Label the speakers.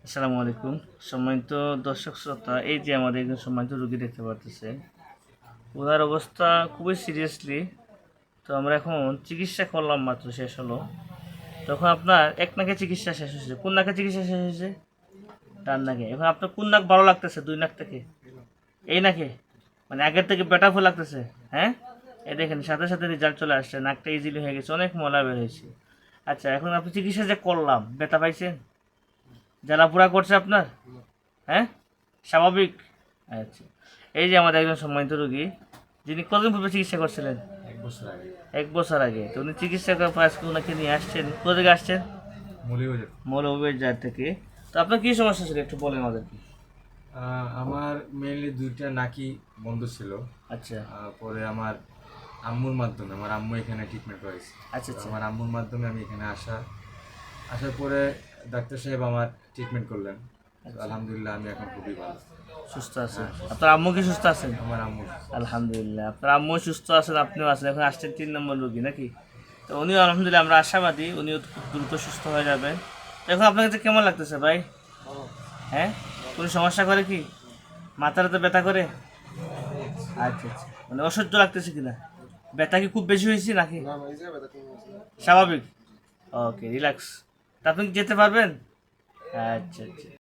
Speaker 1: আসসালামু আলাইকুম। সম্মানিত দর্শক শ্রোতা, এই যে আমাদের একজন সম্মানিত রোগী দেখতে পারতেছে, ওনার অবস্থা খুবই সিরিয়াসলি। তো আমরা এখন চিকিৎসা করলাম, মাত্র শেষ হলো। তখন আপনার এক নাকে চিকিৎসা শেষ হয়েছে। কোন নাকে চিকিৎসা শেষ হয়েছে? ডান নাকে। এখন আপনার কোন নাক ভালো লাগতেছে? দুই নাক থেকে? এই নাকে? মানে আগের থেকে বেটার ফুল লাগতেছে? হ্যাঁ, এই দেখেন সাথে সাথে রেজাল্ট চলে আসছে, নাকটা ইজিলি হয়ে গেছে, অনেক ময়লা বের হয়েছে। আচ্ছা, এখন আপনি চিকিৎসা যে করলাম, ব্যথা পাইছেন? জ্বালা পোড়া করছে আপনার? হ্যাঁ, স্বাভাবিক। আচ্ছা, এই যে আমাদের একজন সম্মানিত রোগী, যিনি কতদিন পূর্বে চিকিৎসা করছিলেন?
Speaker 2: 1 বছর আগে।
Speaker 1: 1 বছর আগে। তো উনি চিকিৎসা করার পর আজকে ওনাকে নিয়ে আসছেন, কোথা থেকে আসছেন?
Speaker 2: মৌলভীবাজার।
Speaker 1: মৌলভীবাজার থেকে। তো আপনার কি সমস্যা ছিল একটু বলেন আমাদেরকে।
Speaker 2: আমার মেইনলি দুইটা নাকি বন্ধ ছিল।
Speaker 1: আচ্ছা
Speaker 2: পরে আমার আম্মুর মাধ্যমে, আমার আম্মু এখানে ট্রিটমেন্ট করেছে।
Speaker 1: আচ্ছা।
Speaker 2: তো
Speaker 1: আচ্ছা
Speaker 2: আমার আম্মুর মাধ্যমে আমি এখানে আসার পরে ডাক্তার সাহেব আমার ট্রিটমেন্ট করলেন। তো
Speaker 1: আচ্ছা,
Speaker 2: আলহামদুলিল্লাহ আমি এখন খুবই ভালো।
Speaker 1: সুস্থ আছেন?
Speaker 2: হ্যাঁ,
Speaker 1: আপনার আম্মু কি সুস্থ আছেন?
Speaker 2: আমার আম্মু।
Speaker 1: আলহামদুলিল্লাহ, আপনার আম্মু সুস্থ আছেন, আপনিও আছেন। এখন আসছেন 3 নম্বর রোগী নাকি? তো উনিও আলহামদুলিল্লাহ, আমরা আশাবাদী উনিও খুব দ্রুত সুস্থ হয়ে যাবেন। তো এখন আপনার কাছে কেমন লাগতেছে ভাই? হ্যাঁ, কোনো সমস্যা করে কি? মাথাটাতে ব্যথা করে? আচ্ছা আচ্ছা, মানে অসহ্য লাগতেছে কিনা? ব্যথা কি খুব বেশি হয়েছে নাকি স্বাভাবিক? ওকে, রিল্যাক্স। তা আপনি কি যেতে পারবেন? আচ্ছা আচ্ছা।